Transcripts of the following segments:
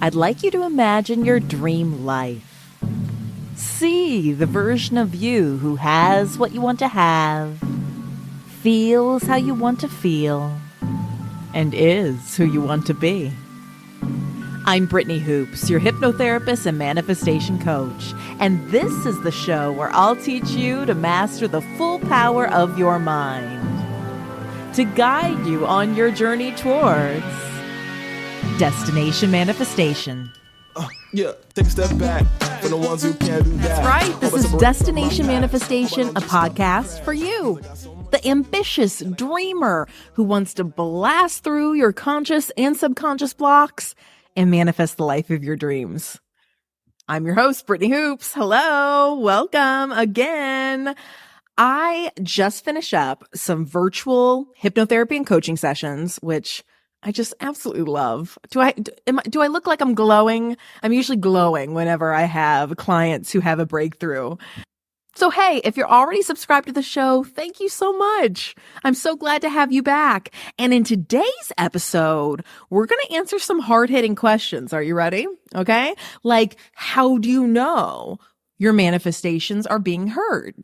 I'd like you to imagine your dream life. See the version of you who has what you want to have, feels how you want to feel, and is who you want to be. I'm Brittany Hoopes, your hypnotherapist and manifestation coach, and this is the show where I'll teach you to master the full power of your mind, to guide you on your journey towards destination manifestation. Take a step back for the ones who can't do that. That's right. This is Destination Manifestation, a podcast for you, the ambitious dreamer who wants to blast through your conscious and subconscious blocks and manifest the life of your dreams. I'm your host, Brittany Hoopes. Hello. Welcome again. I just finished up some virtual hypnotherapy and coaching sessions, which I just absolutely love. Do I look like I'm glowing? I'm usually glowing whenever I have clients who have a breakthrough. So, hey, if you're already subscribed to the show, thank you so much. I'm so glad to have you back. And in today's episode, we're going to answer some hard-hitting questions. Are you ready? Okay. Like, how do you know your manifestations are being heard?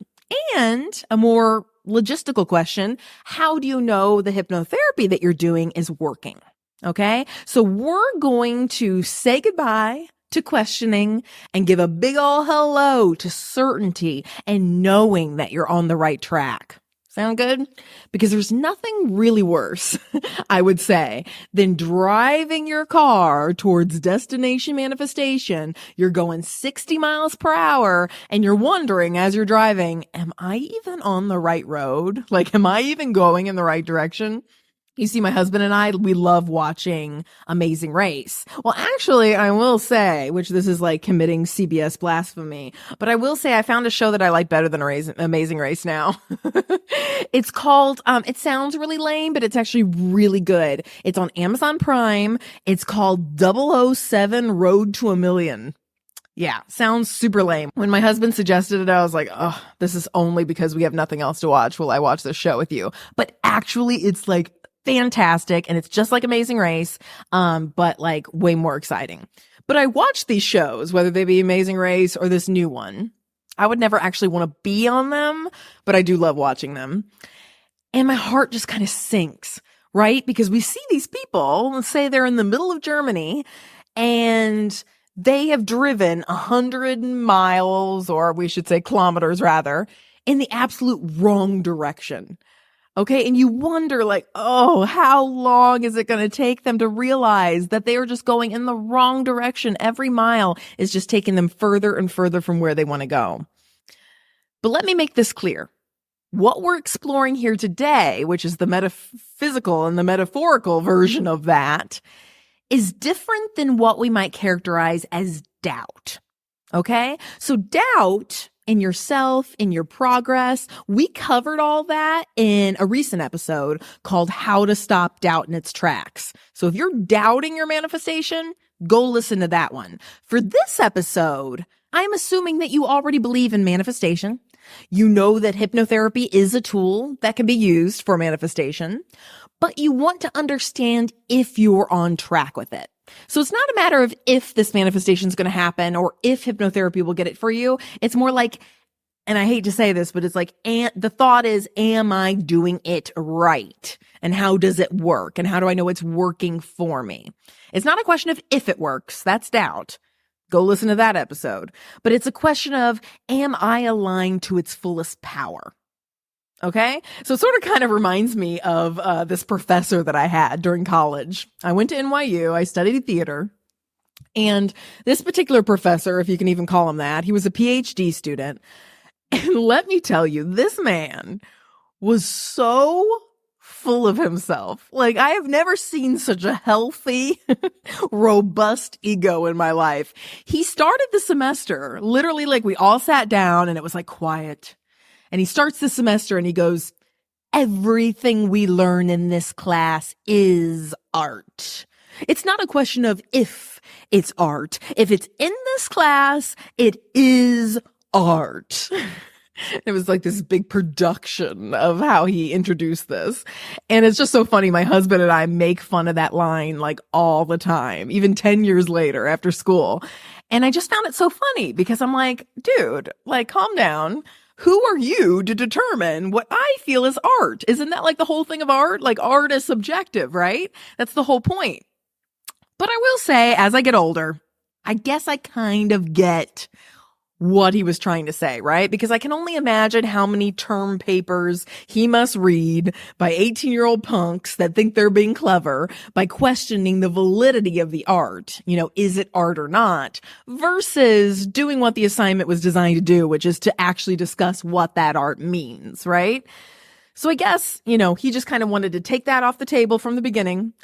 And a more logistical question, how do you know the hypnotherapy that you're doing is working? Okay. So we're going to say goodbye to questioning and give a big ol' hello to certainty and knowing that you're on the right track. Sound good? Because there's nothing really worse, I would say, than driving your car towards destination manifestation. You're going 60 miles per hour and you're wondering as you're driving, am I even on the right road? Like, am I even going in the right direction? You see, my husband and I, we love watching Amazing Race. Well, actually, I will say, which this is like committing CBS blasphemy, but I will say I found a show that I like better than Amazing Race now. It's called, it sounds really lame, but it's actually really good. It's on Amazon Prime. It's called 007 Road to a Million. Yeah, sounds super lame. When my husband suggested it, I was like, oh, this is only because we have nothing else to watch. Will I watch this show with you? But actually, it's like fantastic. And it's just like Amazing Race, but like way more exciting. But I watch these shows, whether they be Amazing Race or this new one. I would never actually want to be on them, but I do love watching them. And my heart just kind of sinks, right? Because we see these people, let's say they're in the middle of Germany and they have driven 100 miles, or we should say kilometers rather, in the absolute wrong direction. Okay. And you wonder like, oh, how long is it going to take them to realize that they are just going in the wrong direction? Every mile is just taking them further and further from where they want to go. But let me make this clear. What we're exploring here today, which is the metaphysical and the metaphorical version of that, is different than what we might characterize as doubt. Okay. So doubt in yourself, in your progress. We covered all that in a recent episode called How to Stop Doubt in Its Tracks. So if you're doubting your manifestation, go listen to that one. For this episode, I'm assuming that you already believe in manifestation. You know that hypnotherapy is a tool that can be used for manifestation, but you want to understand if you're on track with it. So it's not a matter of if this manifestation is going to happen or if hypnotherapy will get it for you. It's more like, and I hate to say this, but it's like, the thought is, am I doing it right? And how does it work? And how do I know it's working for me? It's not a question of if it works. That's doubt. Go listen to that episode. But it's a question of, am I aligned to its fullest power? Okay. So it sort of kind of reminds me of this professor that I had during college. I went to NYU. I studied theater. And this particular professor, if you can even call him that, he was a PhD student. And let me tell you, this man was so full of himself. Like, I have never seen such a healthy, robust ego in my life. He started the semester, literally, like we all sat down and it was like quiet. And he starts the semester and he goes, everything we learn in this class is art. It's not a question of if it's art. If it's in this class, it is art. It was like this big production of how he introduced this. And it's just so funny. My husband and I make fun of that line like all the time, even 10 years later after school. And I just found it so funny because I'm like, dude, like, calm down. Who are you to determine what I feel is art? Isn't that like the whole thing of art? Like, art is subjective, right? That's the whole point. But I will say, as I get older, I guess I kind of get what he was trying to say, right? Because I can only imagine how many term papers he must read by 18-year-old punks that think they're being clever by questioning the validity of the art. You know, is it art or not? Versus doing what the assignment was designed to do, which is to actually discuss what that art means, right? So I guess, you know, he just kind of wanted to take that off the table from the beginning.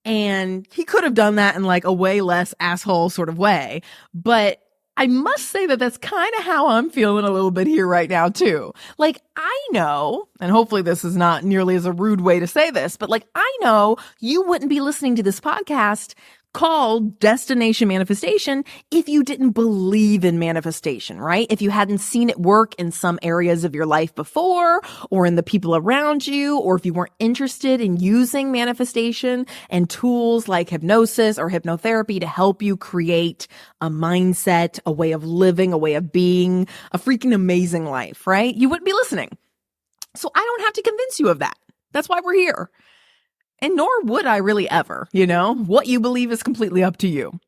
And he could have done that in like a way less asshole sort of way. But I must say that that's kind of how I'm feeling a little bit here right now too. Like, I know, and hopefully this is not nearly as a rude way to say this, but like, I know you wouldn't be listening to this podcast called Destination Manifestation if you didn't believe in manifestation, right? If you hadn't seen it work in some areas of your life before, or in the people around you, or if you weren't interested in using manifestation and tools like hypnosis or hypnotherapy to help you create a mindset, a way of living, a way of being, a freaking amazing life, right? You wouldn't be listening. So I don't have to convince you of that. That's why we're here. And nor would I really ever, you know? What you believe is completely up to you.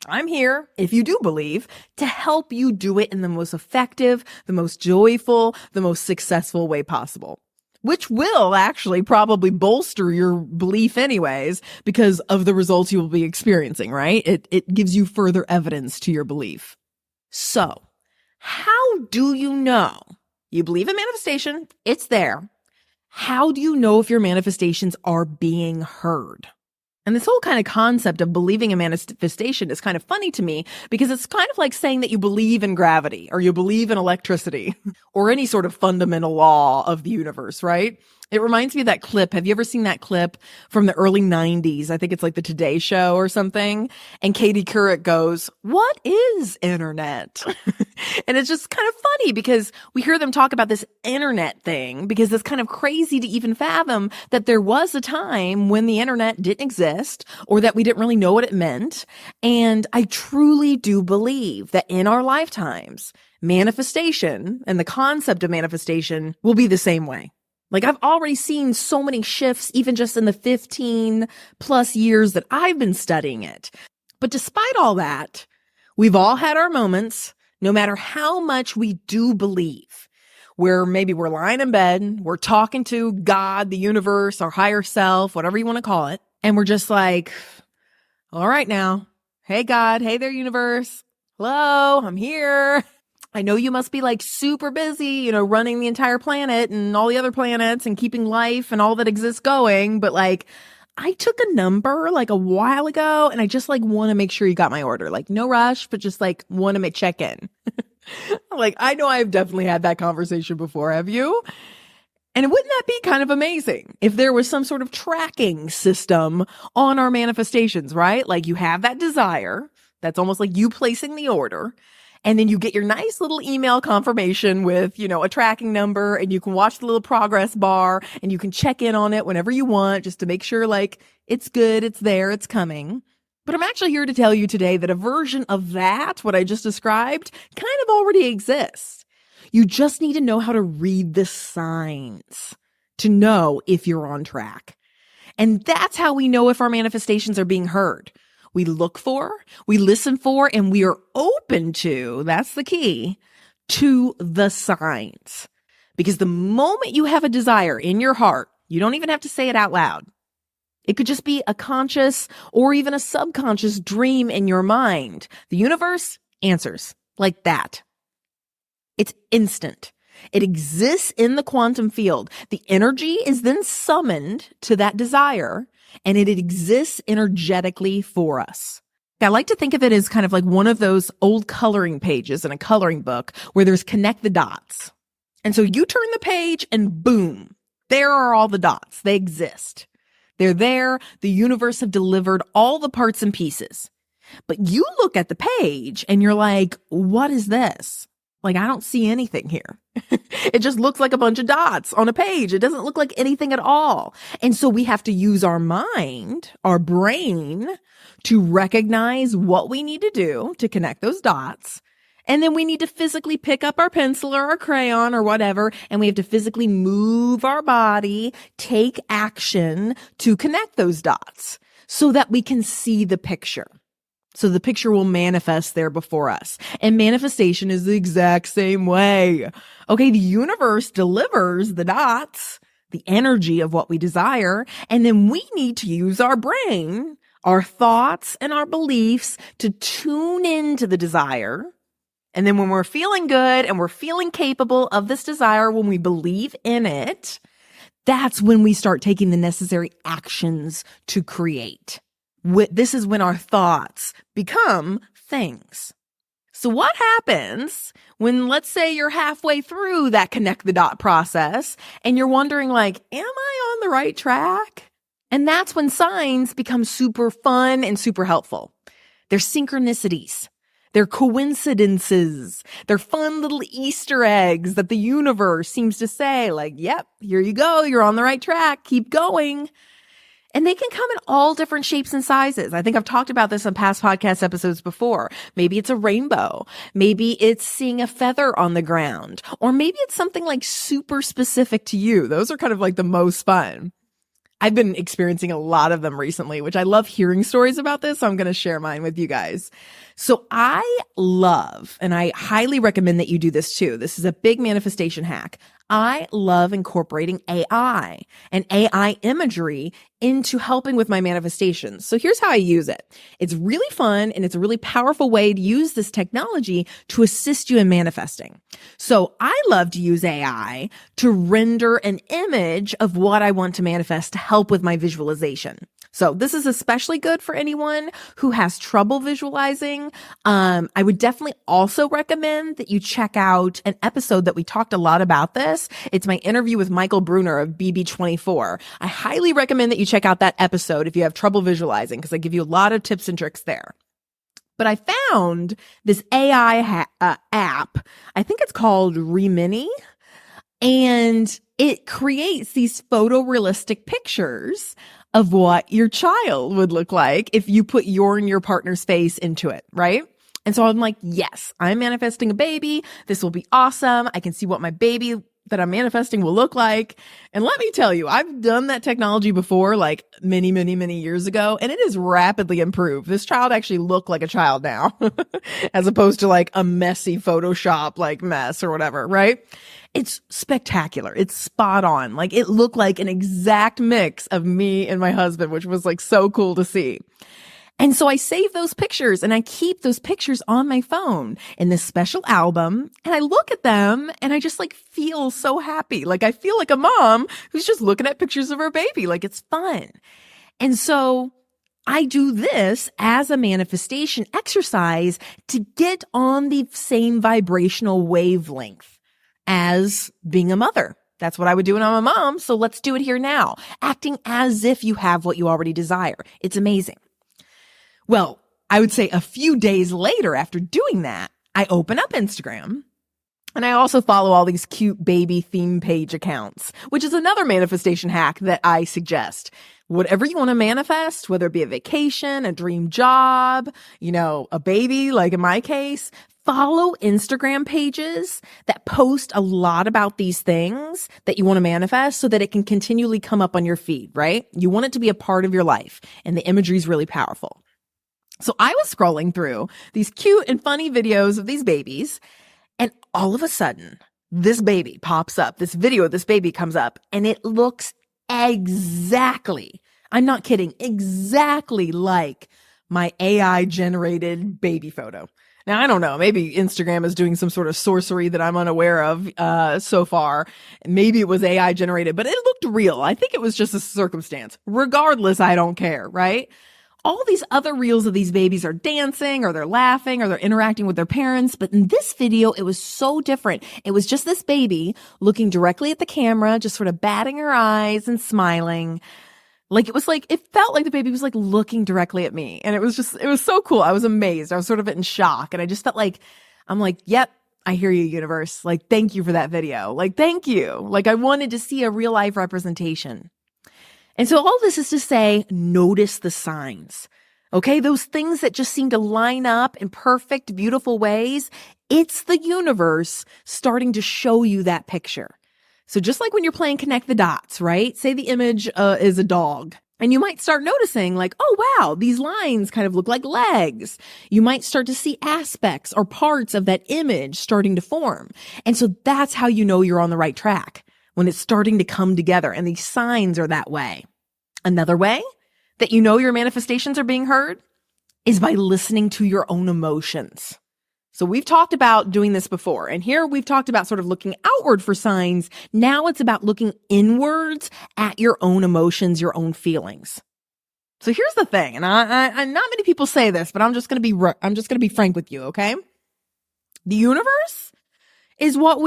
I'm here, if you do believe, to help you do it in the most effective, the most joyful, the most successful way possible. Which will actually probably bolster your belief anyways, because of the results you will be experiencing, right? It gives you further evidence to your belief. So, how do you know? You believe in manifestation, it's there. How do you know if your manifestations are being heard? And this whole kind of concept of believing in manifestation is kind of funny to me because it's kind of like saying that you believe in gravity or you believe in electricity or any sort of fundamental law of the universe, right? It reminds me of that clip. Have you ever seen that clip from the early 90s? I think it's like the Today Show or something. And Katie Couric goes, "What is internet?" And it's just kind of funny because we hear them talk about this internet thing because it's kind of crazy to even fathom that there was a time when the internet didn't exist or that we didn't really know what it meant. And I truly do believe that in our lifetimes, manifestation and the concept of manifestation will be the same way. Like, I've already seen so many shifts, even just in the 15 plus years that I've been studying it. But despite all that, we've all had our moments, no matter how much we do believe, where maybe we're lying in bed, we're talking to God, the universe, our higher self, whatever you want to call it. And we're just like, all right now. Hey, God. Hey there, universe. Hello, I'm here. I know you must be like super busy, you know, running the entire planet and all the other planets and keeping life and all that exists going. But like, I took a number like a while ago and I just like want to make sure you got my order. Like, no rush, but just like want to check in. Like, I know I've definitely had that conversation before. Have you? And wouldn't that be kind of amazing if there was some sort of tracking system on our manifestations, right? Like, you have that desire. That's almost like you placing the order. And then you get your nice little email confirmation with, you know, a tracking number, and you can watch the little progress bar and you can check in on it whenever you want just to make sure like it's good, it's there, it's coming. But I'm actually here to tell you today that a version of that, what I just described, kind of already exists. You just need to know how to read the signs to know if you're on track. And that's how we know if our manifestations are being heard. We look for, we listen for, and we are open to, that's the key, to the signs. Because the moment you have a desire in your heart, you don't even have to say it out loud. It could just be a conscious or even a subconscious dream in your mind. The universe answers like that. It's instant. It exists in the quantum field. The energy is then summoned to that desire, and it exists energetically for us. I like to think of it as kind of like one of those old coloring pages in a coloring book where there's connect the dots. And so you turn the page and boom, there are all the dots. They exist. They're there. The universe have delivered all the parts and pieces. But you look at the page and you're like, what is this? Like, I don't see anything here. It just looks like a bunch of dots on a page. It doesn't look like anything at all. And so we have to use our mind, our brain, to recognize what we need to do to connect those dots. And then we need to physically pick up our pencil or our crayon or whatever, and we have to physically move our body, take action to connect those dots so that we can see the picture. So the picture will manifest there before us. And manifestation is the exact same way. Okay, the universe delivers the dots, the energy of what we desire, and then we need to use our brain, our thoughts, and our beliefs to tune into the desire. And then when we're feeling good and we're feeling capable of this desire, when we believe in it, that's when we start taking the necessary actions to create. This is when our thoughts become things. So what happens when, let's say, you're halfway through that connect the dot process and you're wondering, like, am I on the right track? And that's when signs become super fun and super helpful. They're synchronicities. They're coincidences. They're fun little Easter eggs that the universe seems to say, like, yep, here you go. You're on the right track. Keep going. And they can come in all different shapes and sizes. I think I've talked about this on past podcast episodes before. Maybe it's a rainbow. Maybe it's seeing a feather on the ground. Or maybe it's something like super specific to you. Those are kind of like the most fun. I've been experiencing a lot of them recently, which I love hearing stories about this. So I'm going to share mine with you guys. So I love, and I highly recommend that you do this too. This is a big manifestation hack. I love incorporating AI and AI imagery into helping with my manifestations. So here's how I use it. It's really fun and it's a really powerful way to use this technology to assist you in manifesting. So I love to use AI to render an image of what I want to manifest to help with my visualization. So this is especially good for anyone who has trouble visualizing. I would definitely also recommend that you check out an episode that we talked a lot about this. It's my interview with Michael Bruner of BB24. I highly recommend that you check out that episode if you have trouble visualizing, because I give you a lot of tips and tricks there. But I found this AI app. I think it's called Remini, and it creates these photorealistic pictures of what your child would look like if you put your and your partner's face into it, right? And so I'm like, yes, I'm manifesting a baby. This will be awesome. I can see what my baby that I'm manifesting will look like. And let me tell you, I've done that technology before, like many, many, many years ago, and it is rapidly improved. This child actually looked like a child now, as opposed to like a messy Photoshop like mess or whatever, right? It's spectacular. It's spot on. Like it looked like an exact mix of me and my husband, which was like so cool to see. And so I save those pictures and I keep those pictures on my phone in this special album, and I look at them and I just like feel so happy. Like I feel like a mom who's just looking at pictures of her baby. Like it's fun. And so I do this as a manifestation exercise to get on the same vibrational wavelength as being a mother. That's what I would do when I'm a mom. So let's do it here now, acting as if you have what you already desire. It's amazing. Well, I would say a few days later after doing that, I open up Instagram and I also follow all these cute baby theme page accounts, which is another manifestation hack that I suggest. Whatever you want to manifest, whether it be a vacation, a dream job, a baby, like in my case, follow Instagram pages that post a lot about these things that you want to manifest so that it can continually come up on your feed, right? You want it to be a part of your life, and the imagery is really powerful. So I was scrolling through these cute and funny videos of these babies, and all of a sudden, this baby pops up. This video of this baby comes up, and it looks exactly, I'm not kidding, exactly like my AI-generated baby photo. Now, I don't know, maybe Instagram is doing some sort of sorcery that I'm unaware of so far. Maybe it was AI-generated, but it looked real. I think it was just a circumstance. Regardless, I don't care, right? All these other reels of these babies are dancing or they're laughing or they're interacting with their parents. But in this video, it was so different. It was just this baby looking directly at the camera, just sort of batting her eyes and smiling. It felt like the baby was like looking directly at me. And it was so cool. I was amazed. I was sort of in shock. And I just felt like, I'm like, yep, I hear you, universe. Like, thank you for that video. Like, thank you. Like, I wanted to see a real life representation. And so all this is to say, notice the signs. Okay, those things that just seem to line up in perfect, beautiful ways, it's the universe starting to show you that picture. So just like when you're playing connect the dots, right? Say the image is a dog. And you might start noticing like, oh, wow, these lines kind of look like legs. You might start to see aspects or parts of that image starting to form. And so that's how you know you're on the right track, when it's starting to come together and these signs are that way. Another way that you know your manifestations are being heard is by listening to your own emotions. So we've talked about doing this before, and here we've talked about sort of looking outward for signs. Now it's about looking inwards at your own emotions, your own feelings. So here's the thing, and I not many people say this, but I'm just going to be frank with you, okay? The universe is what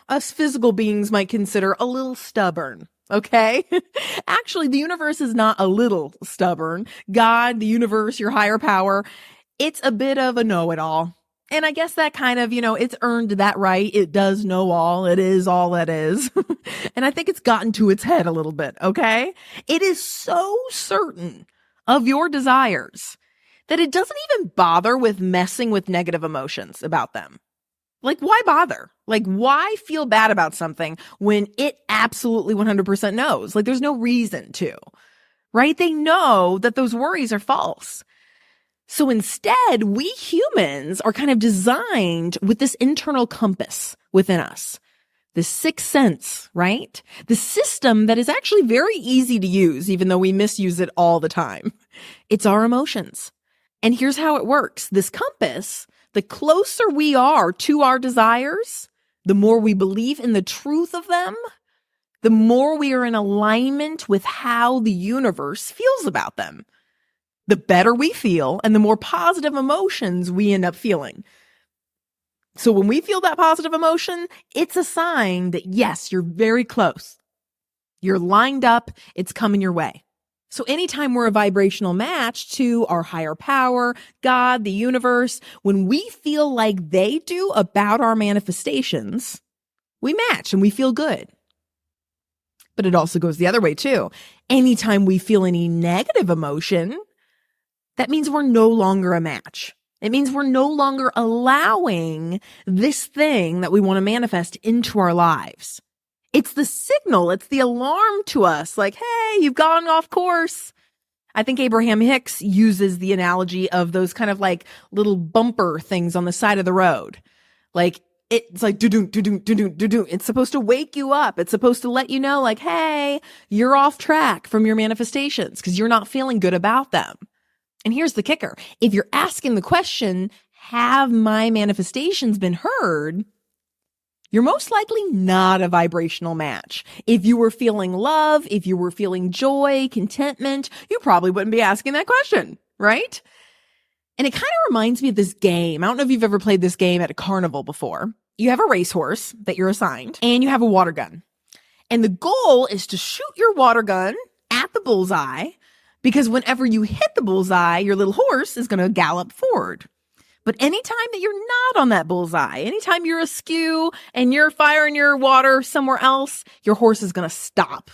us physical beings might consider a little stubborn. Okay. Actually, the universe is not a little stubborn. God, the universe, your higher power, it's a bit of a know-it-all. And I guess that kind of, it's earned that right. It does know all. It is all that is. And I think it's gotten to its head a little bit. Okay. It is so certain of your desires that it doesn't even bother with messing with negative emotions about them. Like, why bother? Like, why feel bad about something when it absolutely 100% knows? Like, there's no reason to, right? They know that those worries are false. So instead, we humans are kind of designed with this internal compass within us, this sixth sense, right? The system that is actually very easy to use, even though we misuse it all the time. It's our emotions. And here's how it works. This compass, the closer we are to our desires, the more we believe in the truth of them, the more we are in alignment with how the universe feels about them. The better we feel and the more positive emotions we end up feeling. So when we feel that positive emotion, it's a sign that yes, you're very close. You're lined up. It's coming your way. So anytime we're a vibrational match to our higher power, God, the universe, when we feel like they do about our manifestations, we match and we feel good. But it also goes the other way too. Anytime we feel any negative emotion, that means we're no longer a match. It means we're no longer allowing this thing that we want to manifest into our lives. It's the signal, it's the alarm to us, like, hey, you've gone off course. I think Abraham Hicks uses the analogy of those kind of like little bumper things on the side of the road. Like, it's like, do-do, do-do, do-do, do-do. It's supposed to wake you up. It's supposed to let you know, like, hey, you're off track from your manifestations because you're not feeling good about them. And here's the kicker. If you're asking the question, have my manifestations been heard? You're most likely not a vibrational match. If you were feeling love, if you were feeling joy, contentment, you probably wouldn't be asking that question, right? And it kind of reminds me of this game. I don't know if you've ever played this game at a carnival before. You have a racehorse that you're assigned, and you have a water gun. And the goal is to shoot your water gun at the bullseye, because whenever you hit the bullseye, your little horse is going to gallop forward. But anytime that you're not on that bullseye, anytime you're askew and you're firing your water somewhere else, your horse is going to stop.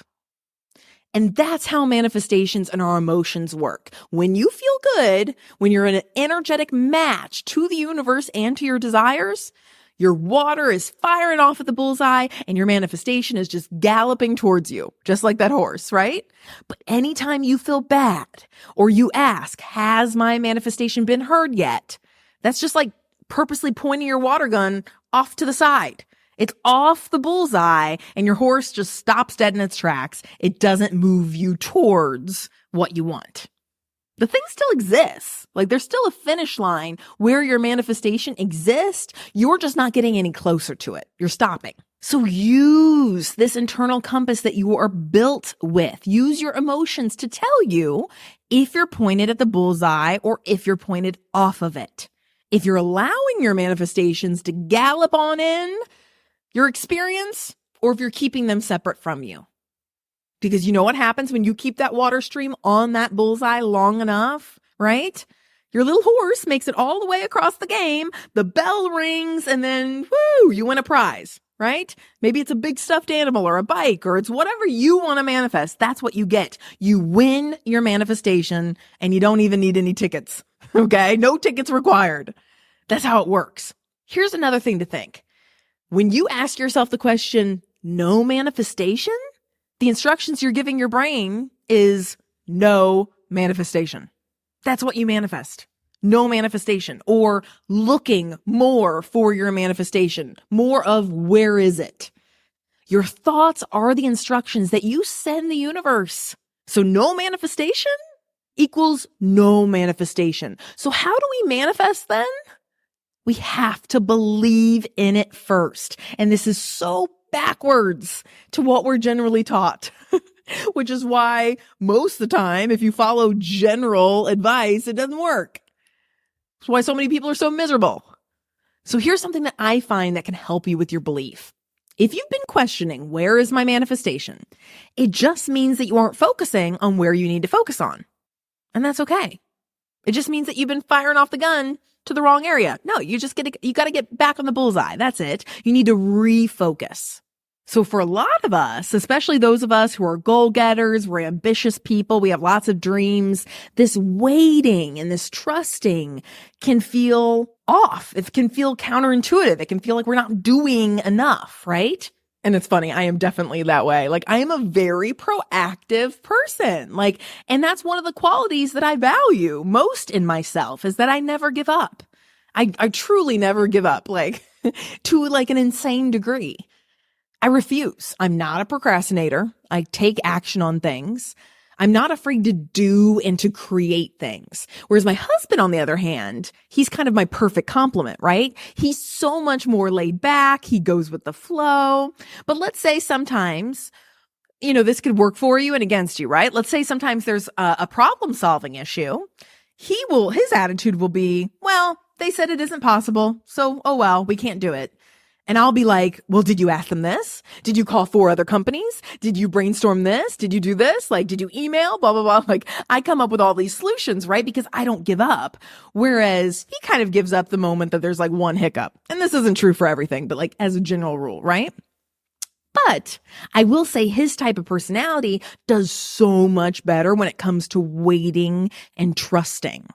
And that's how manifestations and our emotions work. When you feel good, when you're in an energetic match to the universe and to your desires, your water is firing off at the bullseye and your manifestation is just galloping towards you, just like that horse, right? But anytime you feel bad or you ask, has my manifestation been heard yet? That's just like purposely pointing your water gun off to the side. It's off the bullseye and your horse just stops dead in its tracks. It doesn't move you towards what you want. The thing still exists. Like, there's still a finish line where your manifestation exists. You're just not getting any closer to it. You're stopping. So use this internal compass that you are built with. Use your emotions to tell you if you're pointed at the bullseye or if you're pointed off of it. If you're allowing your manifestations to gallop on in your experience, or if you're keeping them separate from you. Because you know what happens when you keep that water stream on that bullseye long enough, right? Your little horse makes it all the way across the game. The bell rings and then, woo, you win a prize, right? Maybe it's a big stuffed animal or a bike or it's whatever you want to manifest. That's what you get. You win your manifestation and you don't even need any tickets. Okay? No tickets required. That's how it works. Here's another thing to think. When you ask yourself the question, no manifestation, the instructions you're giving your brain is no manifestation. That's what you manifest. No manifestation, or looking more for your manifestation, more of where is it? Your thoughts are the instructions that you send the universe. So no manifestation equals no manifestation. So how do we manifest then? We have to believe in it first. And this is so backwards to what we're generally taught, which is why most of the time, if you follow general advice, it doesn't work. That's why so many people are so miserable. So here's something that I find that can help you with your belief. If you've been questioning, where is my manifestation? It just means that you aren't focusing on where you need to focus on. And that's okay. It just means that you've been firing off the gun to the wrong area. No, you got to get back on the bullseye. That's it. You need to refocus. So for a lot of us, especially those of us who are goal-getters, we're ambitious people, we have lots of dreams, this waiting and this trusting can feel off. It can feel counterintuitive. It can feel like we're not doing enough, right? And it's funny, I am definitely that way. Like, I am a very proactive person. Like, and that's one of the qualities that I value most in myself is that I never give up. I truly never give up, like, to like an insane degree. I refuse. I'm not a procrastinator. I take action on things. I'm not afraid to do and to create things. Whereas my husband, on the other hand, he's kind of my perfect complement, right? He's so much more laid back. He goes with the flow. But let's say sometimes, this could work for you and against you, right? Let's say sometimes there's a problem solving issue. His attitude will be, well, they said it isn't possible. So, oh well, we can't do it. And I'll be like, well, did you ask them this? Did you call 4 other companies? Did you brainstorm this? Did you do this? Like, did you email? Blah, blah, blah. Like, I come up with all these solutions, right? Because I don't give up. Whereas he kind of gives up the moment that there's like one hiccup. And this isn't true for everything, but like as a general rule, right? But I will say his type of personality does so much better when it comes to waiting and trusting.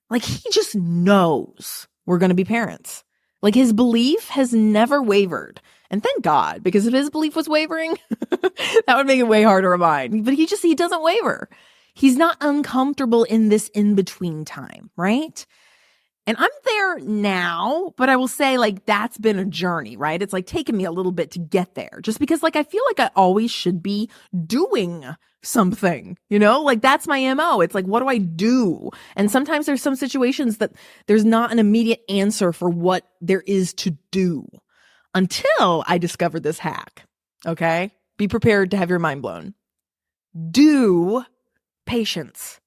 Like, he just knows we're going to be parents. Like, his belief has never wavered. And thank God, because if his belief was wavering, that would make it way harder on mine. But he doesn't waver. He's not uncomfortable in this in-between time, right? And I'm there now, but I will say, like, that's been a journey, right? It's like taken me a little bit to get there, just because like I feel like I always should be doing something, like that's my MO. It's like, what do I do? And sometimes there's some situations that there's not an immediate answer for what there is to do until I discovered this hack. Okay. Be prepared to have your mind blown. Do patience.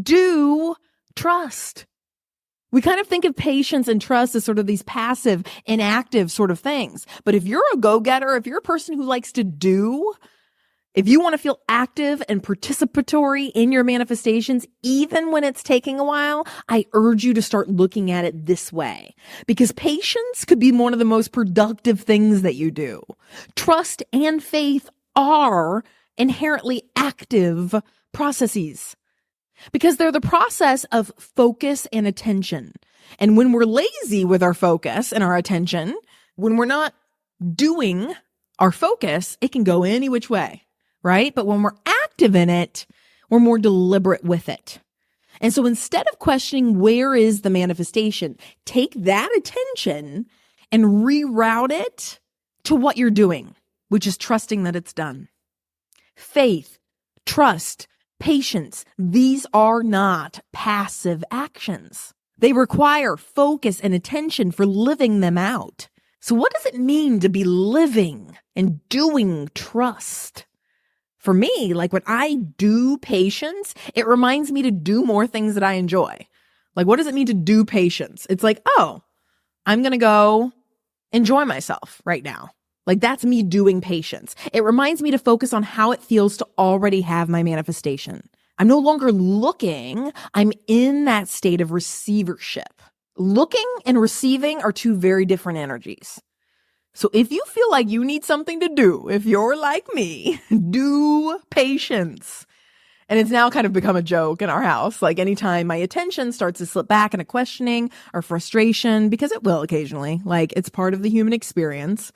Do trust. We kind of think of patience and trust as sort of these passive, inactive sort of things. But if you're a go-getter, if you're a person who likes to do, if you want to feel active and participatory in your manifestations, even when it's taking a while, I urge you to start looking at it this way. Because patience could be one of the most productive things that you do. Trust and faith are inherently active processes. Because they're the process of focus and attention. And when we're lazy with our focus and our attention, when we're not doing our focus, it can go any which way, right? But when we're active in it, we're more deliberate with it. And so instead of questioning where is the manifestation, take that attention and reroute it to what you're doing, which is trusting that it's done. Faith, trust, patience, these are not passive actions. They require focus and attention for living them out. So what does it mean to be living and doing trust? For me, like when I do patience, it reminds me to do more things that I enjoy. Like, what does it mean to do patience? It's like, oh, I'm going to go enjoy myself right now. Like, that's me doing patience. It reminds me to focus on how it feels to already have my manifestation. I'm no longer looking. I'm in that state of receivership. Looking and receiving are two very different energies. So if you feel like you need something to do, if you're like me, do patience. And it's now kind of become a joke in our house. Like anytime my attention starts to slip back into questioning or frustration, because it will occasionally, like it's part of the human experience,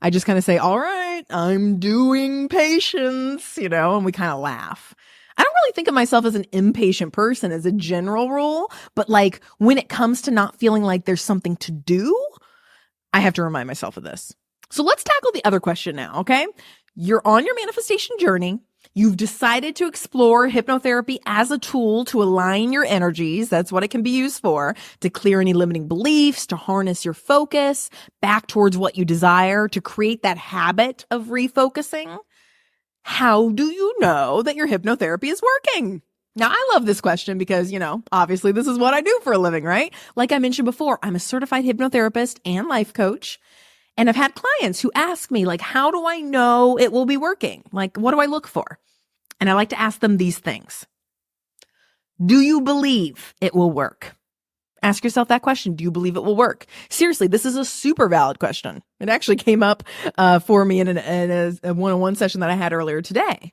I just kind of say, all right, I'm doing patience, and we kind of laugh. I don't really think of myself as an impatient person as a general rule, but like when it comes to not feeling like there's something to do, I have to remind myself of this. So let's tackle the other question now, okay? You're on your manifestation journey. You've decided to explore hypnotherapy as a tool to align your energies. That's what it can be used for, to clear any limiting beliefs, to harness your focus back towards what you desire, to create that habit of refocusing. How do you know that your hypnotherapy is working? Now, I love this question because, obviously this is what I do for a living, right? Like I mentioned before, I'm a certified hypnotherapist and life coach. And I've had clients who ask me, like, how do I know it will be working? Like, what do I look for? And I like to ask them these things. Do you believe it will work? Ask yourself that question. Do you believe it will work? Seriously, this is a super valid question. It actually came up for me in a one-on-one session that I had earlier today.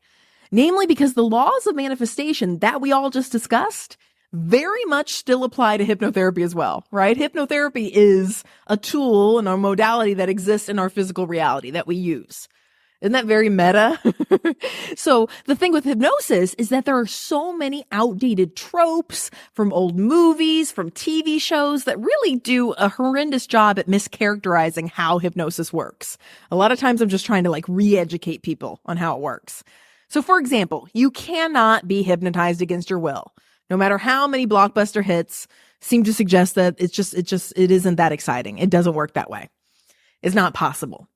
Namely, because the laws of manifestation that we all just discussed very much still apply to hypnotherapy as well, right? Hypnotherapy is a tool and a modality that exists in our physical reality that we use. Isn't that very meta? So the thing with hypnosis is that there are so many outdated tropes from old movies, from TV shows that really do a horrendous job at mischaracterizing how hypnosis works. A lot of times I'm just trying to like re-educate people on how it works. So for example, you cannot be hypnotized against your will. No matter how many blockbuster hits seem to suggest that it isn't that exciting. It doesn't work that way. It's not possible.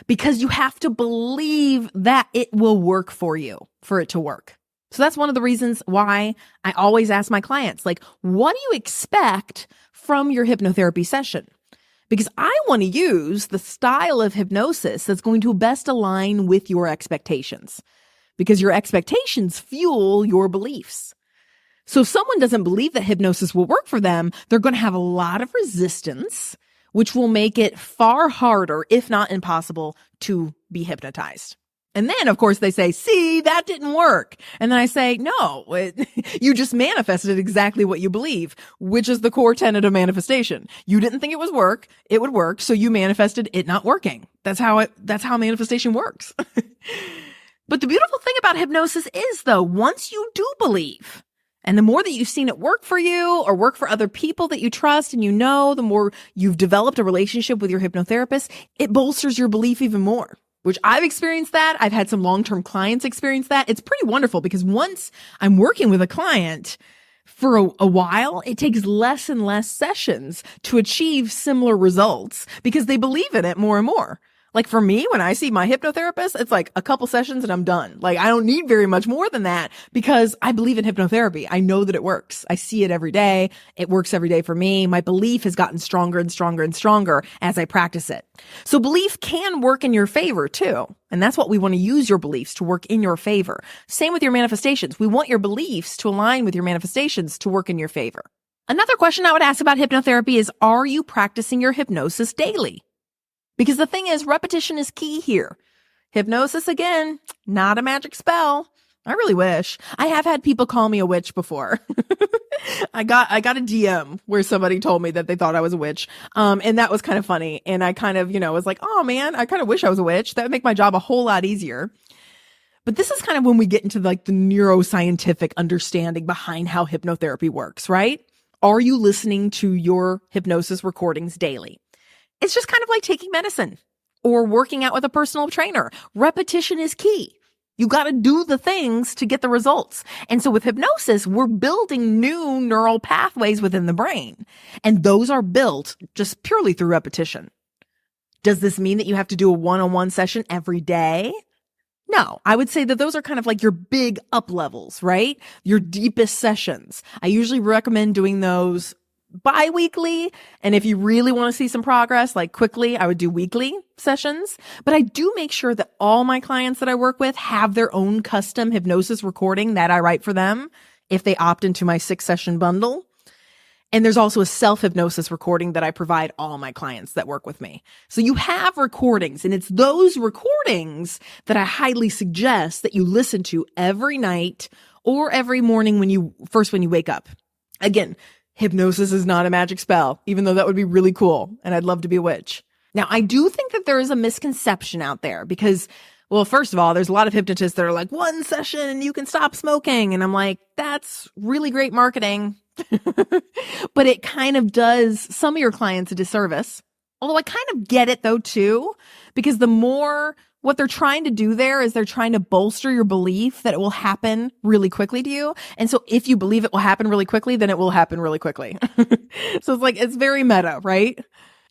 Because you have to believe that it will work for you, for it to work. So that's one of the reasons why I always ask my clients, like, what do you expect from your hypnotherapy session? Because I want to use the style of hypnosis that's going to best align with your expectations. Because your expectations fuel your beliefs. So if someone doesn't believe that hypnosis will work for them, they're going to have a lot of resistance, which will make it far harder, if not impossible, to be hypnotized. And then, of course, they say, see, that didn't work. And then I say, no, you just manifested exactly what you believe, which is the core tenet of manifestation. You didn't think it would work, so you manifested it not working. That's how manifestation works. But the beautiful thing about hypnosis is, though, once you do believe, and the more that you've seen it work for you or work for other people that you trust and the more you've developed a relationship with your hypnotherapist, it bolsters your belief even more, which I've experienced that. I've had some long-term clients experience that. It's pretty wonderful because once I'm working with a client for a while, it takes less and less sessions to achieve similar results because they believe in it more and more. Like for me, when I see my hypnotherapist, it's like a couple sessions and I'm done. Like I don't need very much more than that because I believe in hypnotherapy. I know that it works. I see it every day. It works every day for me. My belief has gotten stronger and stronger and stronger as I practice it. So belief can work in your favor too. And that's what we want to use your beliefs to work in your favor. Same with your manifestations. We want your beliefs to align with your manifestations to work in your favor. Another question I would ask about hypnotherapy is, are you practicing your hypnosis daily? Because the thing is, repetition is key here. Hypnosis, again, not a magic spell. I really wish. I have had people call me a witch before. I got a DM where somebody told me that they thought I was a witch. And that was kind of funny. And I kind of, was like, oh man, I kind of wish I was a witch. That would make my job a whole lot easier. But this is kind of when we get into like the neuroscientific understanding behind how hypnotherapy works, right? Are you listening to your hypnosis recordings daily? It's just kind of like taking medicine or working out with a personal trainer. Repetition is key. You got to do the things to get the results. And so with hypnosis, we're building new neural pathways within the brain. And those are built just purely through repetition. Does this mean that you have to do a one-on-one session every day? No, I would say that those are kind of like your big up levels, right? Your deepest sessions. I usually recommend doing those bi-weekly. And if you really want to see some progress, like quickly, I would do weekly sessions. But I do make sure that all my clients that I work with have their own custom hypnosis recording that I write for them if they opt into my 6-session bundle. And there's also a self-hypnosis recording that I provide all my clients that work with me. So you have recordings, and it's those recordings that I highly suggest that you listen to every night or every morning when you wake up. Again, hypnosis is not a magic spell, even though that would be really cool, and I'd love to be a witch. Now, I do think that there is a misconception out there because, well, first of all, there's a lot of hypnotists that are like, 1 session and you can stop smoking. And I'm like, that's really great marketing. But it kind of does some of your clients a disservice. Although I kind of get it though too, because what they're trying to do there is they're trying to bolster your belief that it will happen really quickly to you. And so if you believe it will happen really quickly, then it will happen really quickly. So it's like, it's very meta, right?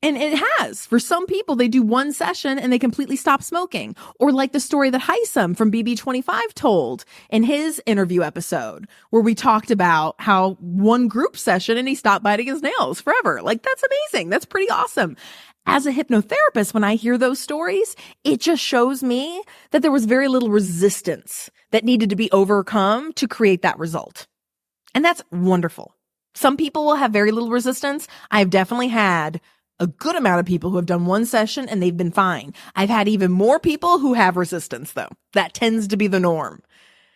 And it has. For some people, they do 1 session and they completely stop smoking. Or like the story that Heisam from BB25 told in his interview episode, where we talked about how 1 group session and he stopped biting his nails forever. Like, that's amazing. That's pretty awesome. As a hypnotherapist, when I hear those stories, it just shows me that there was very little resistance that needed to be overcome to create that result. And that's wonderful. Some people will have very little resistance. I've definitely had a good amount of people who have done 1 session and they've been fine. I've had even more people who have resistance though. That tends to be the norm.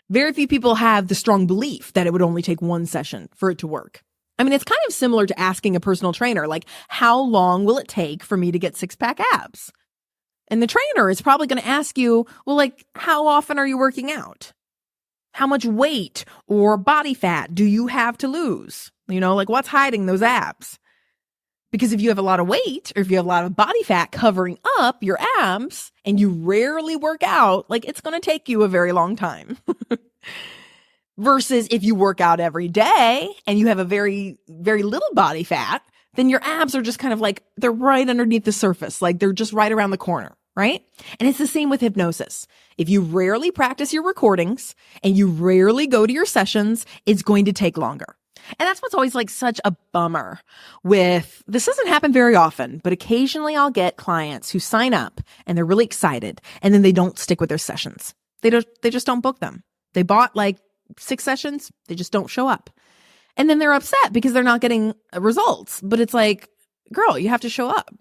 Very few people have the strong belief that it would only take 1 session for it to work. I mean, it's kind of similar to asking a personal trainer, like, how long will it take for me to get 6-pack abs? And the trainer is probably going to ask you, well, like, how often are you working out? How much weight or body fat do you have to lose? Like, what's hiding those abs? Because if you have a lot of weight or if you have a lot of body fat covering up your abs and you rarely work out, like, it's going to take you a very long time. Versus if you work out every day and you have a very, very little body fat, then your abs are just kind of like, they're right underneath the surface. Like, they're just right around the corner, right? And it's the same with hypnosis. If you rarely practice your recordings and you rarely go to your sessions, it's going to take longer. And that's what's always like such a bummer with, this doesn't happen very often, but occasionally I'll get clients who sign up and they're really excited and then they don't stick with their sessions. They just don't book them. They bought like 6 sessions. They just don't show up. And then they're upset because they're not getting results. But it's like, girl, you have to show up.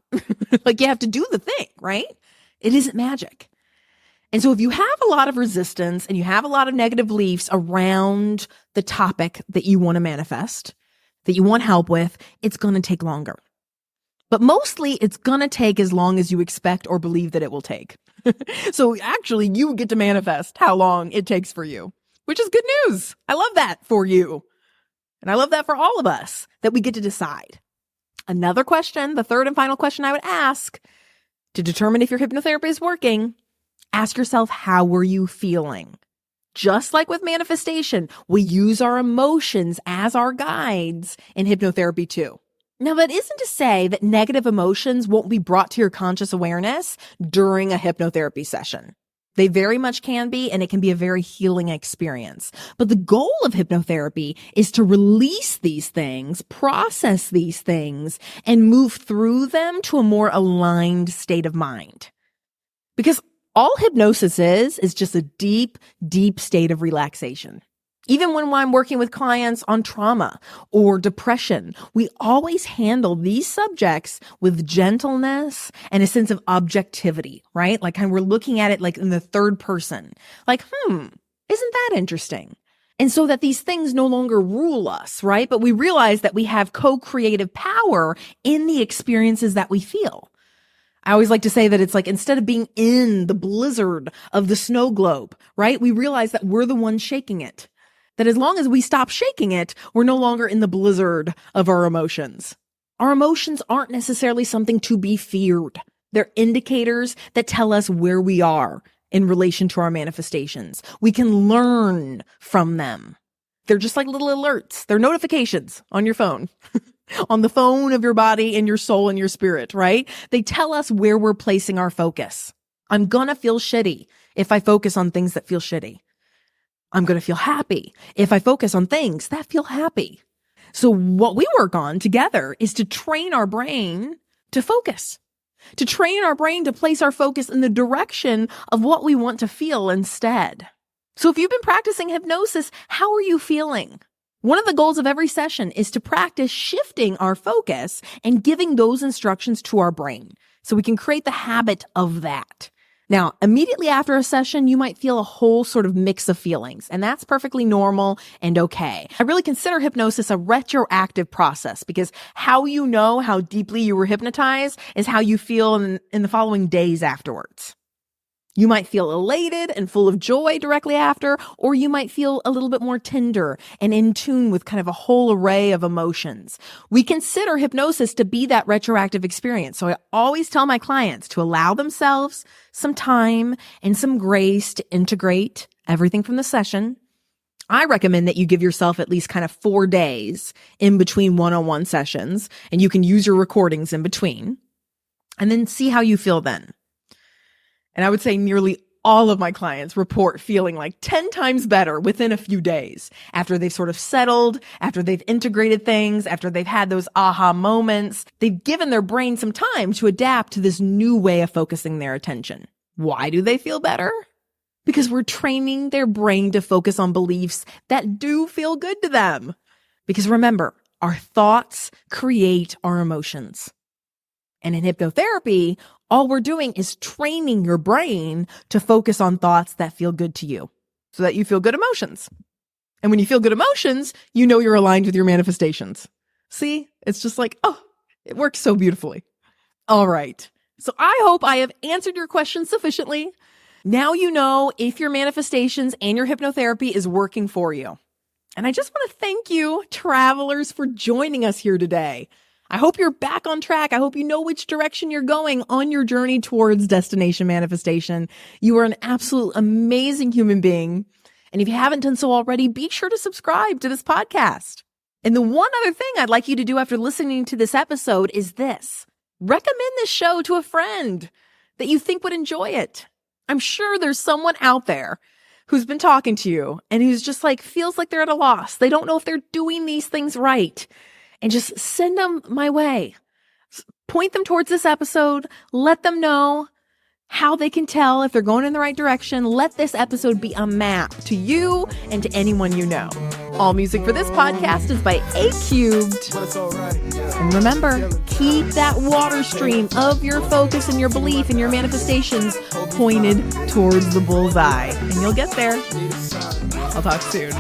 Like, you have to do the thing, right? It isn't magic. And so if you have a lot of resistance and you have a lot of negative beliefs around the topic that you want to manifest, that you want help with, it's going to take longer. But mostly it's going to take as long as you expect or believe that it will take. So actually you get to manifest how long it takes for you, which is good news. I love that for you. And I love that for all of us, that we get to decide. Another question, the third and final question I would ask to determine if your hypnotherapy is working, ask yourself, how were you feeling? Just like with manifestation, we use our emotions as our guides in hypnotherapy too. Now, that isn't to say that negative emotions won't be brought to your conscious awareness during a hypnotherapy session. They very much can be, and it can be a very healing experience. But the goal of hypnotherapy is to release these things, process these things, and move through them to a more aligned state of mind. Because all hypnosis is just a deep, deep state of relaxation. Even when I'm working with clients on trauma or depression, we always handle these subjects with gentleness and a sense of objectivity, right? Like, we're looking at it like in the third person. Like, isn't that interesting? And so that these things no longer rule us, right? But we realize that we have co-creative power in the experiences that we feel. I always like to say that it's like, instead of being in the blizzard of the snow globe, right? We realize that we're the ones shaking it. That as long as we stop shaking it, we're no longer in the blizzard of our emotions. Our emotions aren't necessarily something to be feared. They're indicators that tell us where we are in relation to our manifestations. We can learn from them. They're just like little alerts. They're notifications on your phone, on the phone of your body and your soul and your spirit, right? They tell us where we're placing our focus. I'm gonna feel shitty if I focus on things that feel shitty. I'm going to feel happy if I focus on things that feel happy. So what we work on together is to train our brain to focus, to train our brain to place our focus in the direction of what we want to feel instead. So if you've been practicing hypnosis, how are you feeling? One of the goals of every session is to practice shifting our focus and giving those instructions to our brain so we can create the habit of that. Now, immediately after a session, you might feel a whole sort of mix of feelings, and that's perfectly normal and okay. I really consider hypnosis a retroactive process because how you know how deeply you were hypnotized is how you feel in the following days afterwards. You might feel elated and full of joy directly after, or you might feel a little bit more tender and in tune with kind of a whole array of emotions. We consider hypnosis to be that retroactive experience. So I always tell my clients to allow themselves some time and some grace to integrate everything from the session. I recommend that you give yourself at least kind of 4 days in between one-on-one sessions, and you can use your recordings in between, and then see how you feel then. And I would say nearly all of my clients report feeling like 10 times better within a few days after they've sort of settled, after they've integrated things, after they've had those aha moments. They've given their brain some time to adapt to this new way of focusing their attention. Why do they feel better? Because we're training their brain to focus on beliefs that do feel good to them. Because remember, our thoughts create our emotions. And in hypnotherapy, all we're doing is training your brain to focus on thoughts that feel good to you so that you feel good emotions. And when you feel good emotions, you know you're aligned with your manifestations. See, it's just like, oh, it works so beautifully. All right. So I hope I have answered your question sufficiently. Now you know if your manifestations and your hypnotherapy is working for you. And I just want to thank you, travelers, for joining us here today. I hope you're back on track. I hope you know which direction you're going on your journey towards destination manifestation. You are an absolute amazing human being. And if you haven't done so already, be sure to subscribe to this podcast. And the one other thing I'd like you to do after listening to this episode is this. Recommend this show to a friend that you think would enjoy it. I'm sure there's someone out there who's been talking to you and who's just like, feels like they're at a loss. They don't know if they're doing these things right. And just send them my way. Point them towards this episode. Let them know how they can tell if they're going in the right direction. Let this episode be a map to you and to anyone you know. All music for this podcast is by A Cubed. And remember, keep that water stream of your focus and your belief and your manifestations pointed towards the bullseye. And you'll get there. I'll talk soon.